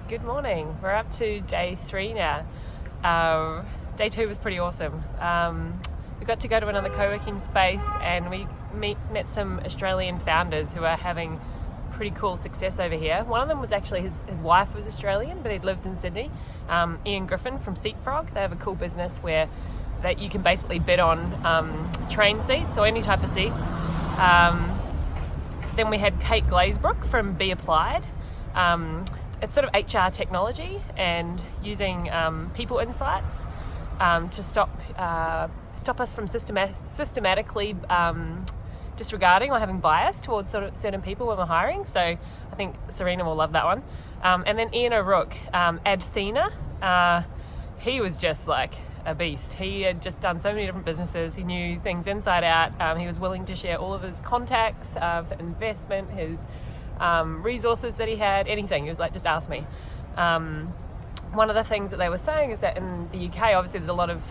Good morning. We're up to day 3 now. Day 2 was pretty awesome. We got to go to another co-working space and we met some Australian founders who are having pretty cool success over here. One of them was actually, his wife was Australian, but he'd lived in Sydney. Ian Griffin from Seatfrog. They have a cool business where that you can basically bid on train seats or any type of seats. Then we had Kate Glazebrook from Be Applied. It's sort of HR technology and using people insights to stop us from systematically disregarding or having bias towards certain people when we're hiring. So I think Serena will love that one. And then Ian O'Rourke, Adthena, he was just like a beast. He had just done so many different businesses. He knew things inside out. He was willing to share all of his contacts for investment, his resources that he had, anything. He was like, just ask me. One of the things that they were saying is that in the UK, obviously there's a lot of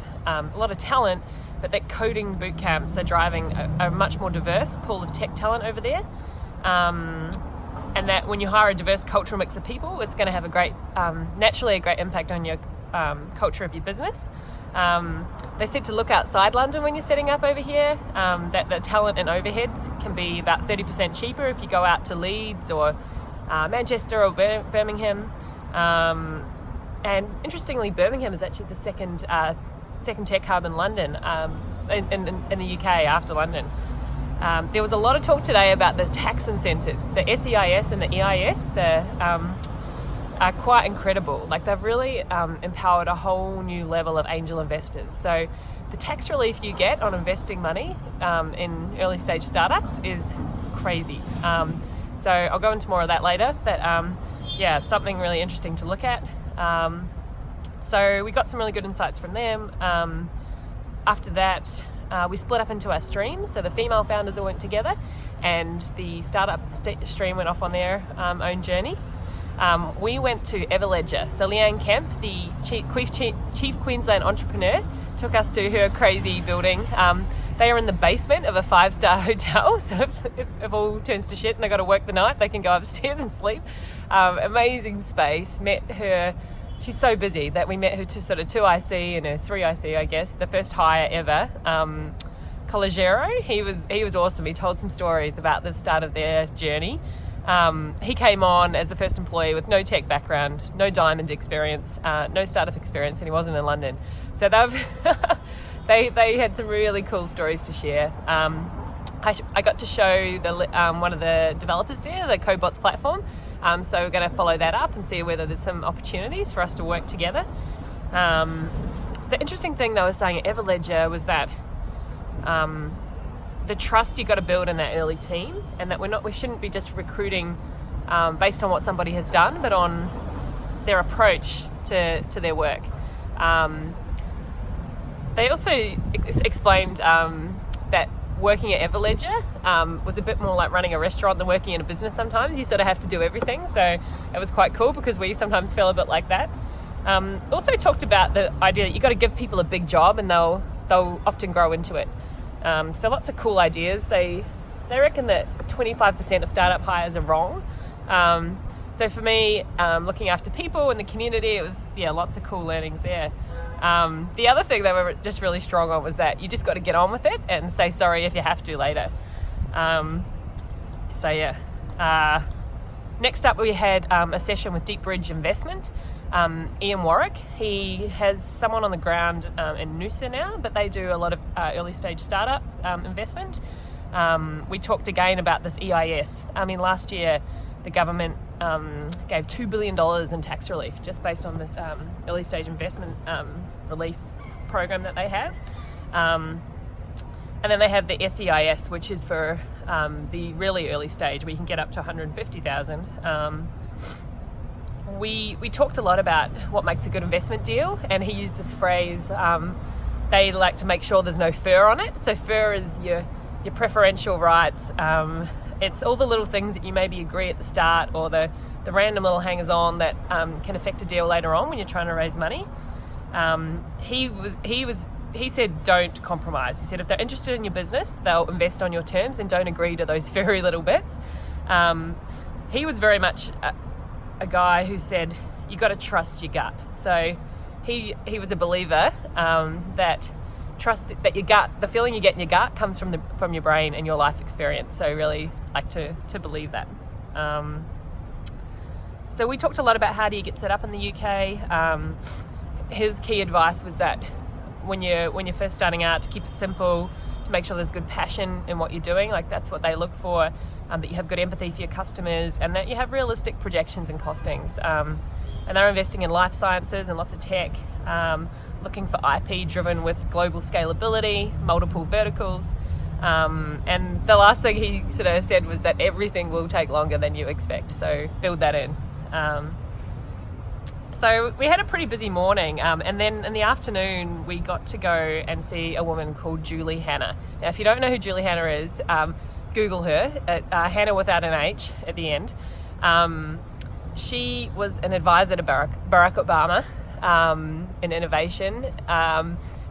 talent, but that coding boot camps are driving a much more diverse pool of tech talent over there. And that when you hire a diverse cultural mix of people, it's going to have naturally a great impact on your culture of your business. They said to look outside London when you're setting up over here, that the talent and overheads can be about 30% cheaper if you go out to Leeds or Manchester or Birmingham. And interestingly, Birmingham is actually the second tech hub in London, in the UK after London. There was a lot of talk today about the tax incentives, the SEIS and the EIS. Are quite incredible. Like, they've really empowered a whole new level of angel investors. So the tax relief you get on investing money in early stage startups is crazy. So I'll go into more of that later, but it's something really interesting to look at. So we got some really good insights from them. After that, we split up into our streams. So the female founders all went together and the startup stream went off on their own journey. We went to Everledger. So Leanne Kemp, the Chief Queensland entrepreneur, took us to her crazy building. They are in the basement of a 5-star hotel. So if all turns to shit and they got to work the night, they can go upstairs and sleep. Amazing space. Met her. She's so busy that we met her to sort of 2 IC and her 3 IC, I guess, the first hire ever. Collegero, he was awesome. He told some stories about the start of their journey. He came on as the first employee with no tech background, no diamond experience, no startup experience, and he wasn't in London. So they had some really cool stories to share. I got to show one of the developers there, the Cobots platform. So we're going to follow that up and see whether there's some opportunities for us to work together. The interesting thing they were saying at Everledger was that the trust you got to build in that early team, and that we shouldn't be just recruiting based on what somebody has done, but on their approach to their work. They also explained that working at Everledger was a bit more like running a restaurant than working in a business. Sometimes you sort of have to do everything, so it was quite cool because we sometimes feel a bit like that. Also talked about the idea that you got to give people a big job and they'll often grow into it. So lots of cool ideas. They reckon that 25% of startup hires are wrong. So for me, looking after people in the community, it was lots of cool learnings there. The other thing they were just really strong on was that you just got to get on with it and say sorry if you have to later. Next up we had a session with Deep Bridge Investment. Ian Warwick, he has someone on the ground in Noosa now, but they do a lot of early stage startup investment. We talked again about this EIS. I mean, last year the government gave $2 billion in tax relief just based on this early stage investment relief program that they have. And then they have the SEIS, which is for the really early stage where you can get up to 150,000. We talked a lot about what makes a good investment deal, and he used this phrase, they like to make sure there's no fur on it. So fur is your preferential rights. It's all the little things that you maybe agree at the start, or the random little hangers-on that can affect a deal later on when you're trying to raise money. He said don't compromise. He said if they're interested in your business, they'll invest on your terms and don't agree to those very little bits. He was very much a guy who said you got to trust your gut. So he was a believer that trust that your gut, the feeling you get in your gut, comes from your brain and your life experience. So really like to believe that. So we talked a lot about how do you get set up in the UK. His key advice was that when you're first starting out, to keep it simple, to make sure there's good passion in what you're doing. Like that's what they look for. That you have good empathy for your customers, and that you have realistic projections and costings. And they're investing in life sciences and lots of tech, looking for IP driven with global scalability, multiple verticals. And the last thing he sort of said was that everything will take longer than you expect. So build that in. So we had a pretty busy morning, and then in the afternoon we got to go and see a woman called Julie Hanna. Now, if you don't know who Julie Hanna is, Google her, Hanna without an H at the end. She was an advisor to Barack Obama in innovation.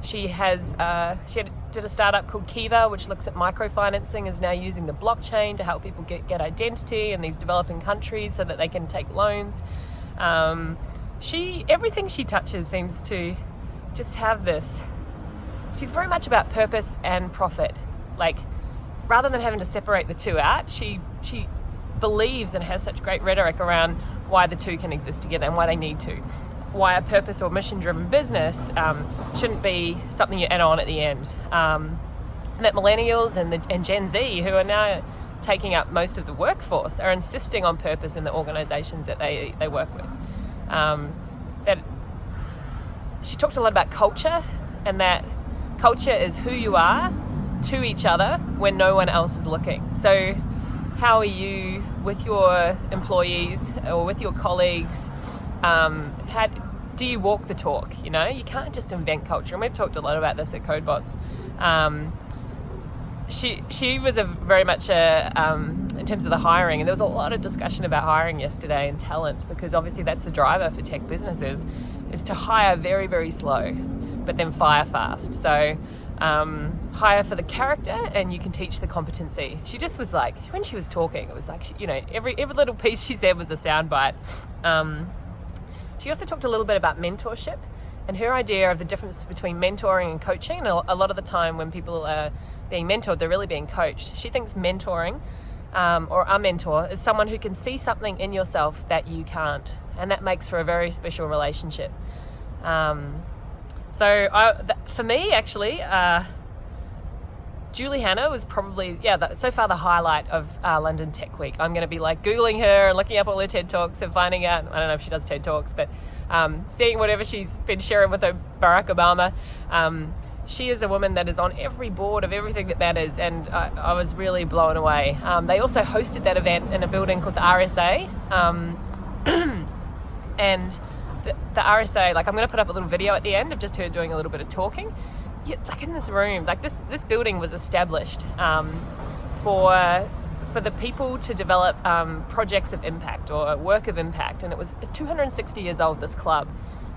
She did a startup called Kiva, which looks at microfinancing, is now using the blockchain to help people get identity in these developing countries so that they can take loans. Everything she touches seems to just have this. She's very much about purpose and profit. Like, rather than having to separate the two out, she believes and has such great rhetoric around why the two can exist together and why they need to. Why a purpose or mission-driven business shouldn't be something you add on at the end. That millennials and Gen Z, who are now taking up most of the workforce, are insisting on purpose in the organisations that they work with. That she talked a lot about culture, and that culture is who you are to each other when no one else is looking. So how are you with your employees or with your colleagues? How do you walk the talk? You know, you can't just invent culture, and we've talked a lot about this at CodeBots. She was very much in terms of the hiring, and there was a lot of discussion about hiring yesterday and talent, because obviously that's the driver for tech businesses, is to hire very, very slow, but then fire fast. So hire for the character, and you can teach the competency. She just was like, when she was talking, it was like, you know, every little piece she said was a soundbite. She also talked a little bit about mentorship and her idea of the difference between mentoring and coaching. And a lot of the time when people are being mentored, they're really being coached. She thinks mentoring, or a mentor, is someone who can see something in yourself that you can't. And that makes for a very special relationship. For me, actually, Julie Hanna was probably, so far the highlight of London Tech Week. I'm going to be like Googling her and looking up all her TED Talks and finding out, I don't know if she does TED Talks, but seeing whatever she's been sharing with her Barack Obama. She is a woman that is on every board of everything that matters, and I was really blown away. They also hosted that event in a building called the RSA. And the RSA, like, I'm going to put up a little video at the end of just her doing a little bit of talking. Yeah, like in this room, like this building was established for the people to develop projects of impact or work of impact, and it's 260 years old, this club,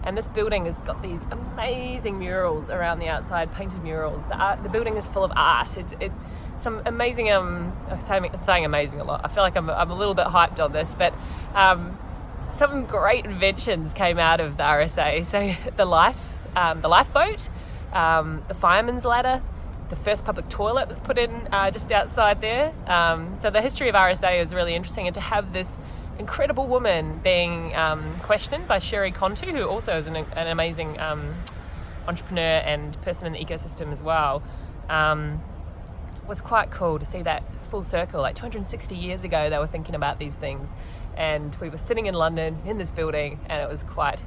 and this building has got these amazing murals around the outside, painted murals. The building is full of art. It's some amazing. I'm saying amazing a lot. I feel like I'm a little bit hyped on this, but some great inventions came out of the RSA. So the lifeboat. The fireman's ladder, the first public toilet was put in just outside there. So the history of RSA is really interesting, and to have this incredible woman being questioned by Sherry Contu, who also is an amazing entrepreneur and person in the ecosystem as well, was quite cool to see that full circle. Like 260 years ago, they were thinking about these things, and we were sitting in London in this building, and it was quite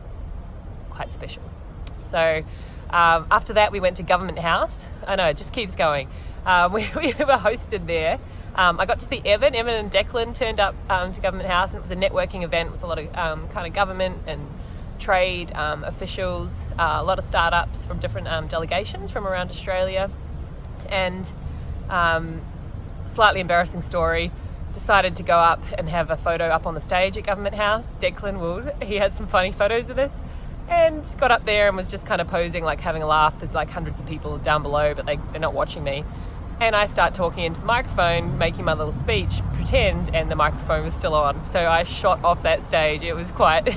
special. So after that, we went to Governemt House. I know, it just keeps going. We were hosted there. I got to see Evan and Declan turned up to Governemt House, and it was a networking event with a lot of kind of government and trade officials, a lot of startups from different delegations from around Australia. And slightly embarrassing story, decided to go up and have a photo up on the stage at Governemt House. Declan Wood, he had some funny photos of this, and got up there and was just kind of posing, like having a laugh. There's like hundreds of people down below, but they're not watching me. And I start talking into the microphone, making my little speech, pretend, and the microphone was still on. So I shot off that stage. It was quite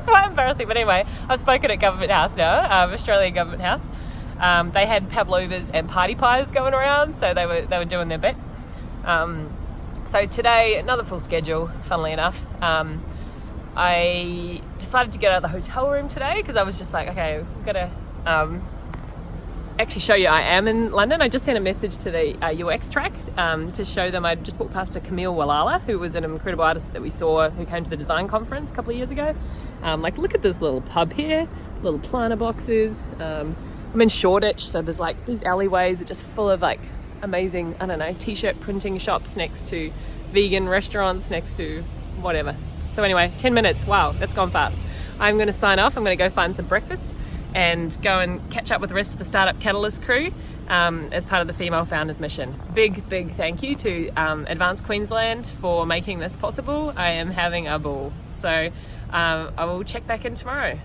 Quite embarrassing, but anyway, I've spoken at Governemt House now, Australian Governemt House. They had pavlovas and party pies going around, so they were doing their bit. So today, another full schedule, funnily enough. I decided to get out of the hotel room today because I was just like, okay, I'm gonna actually show you I am in London. I just sent a message to the UX track to show them. I just walked past a Camille Walala, who was an incredible artist that we saw who came to the design conference a couple of years ago. Like, look at this little pub here, little planter boxes. I'm in Shoreditch, so there's like these alleyways are just full of like amazing, I don't know, t-shirt printing shops next to vegan restaurants, next to whatever. So anyway, 10 minutes, wow, that's gone fast. I'm going to sign off. I'm going to go find some breakfast and go and catch up with the rest of the Startup Catalyst crew as part of the Female Founders Mission. Big thank you to Advanced Queensland for making this possible. I am having a ball. So I will check back in tomorrow.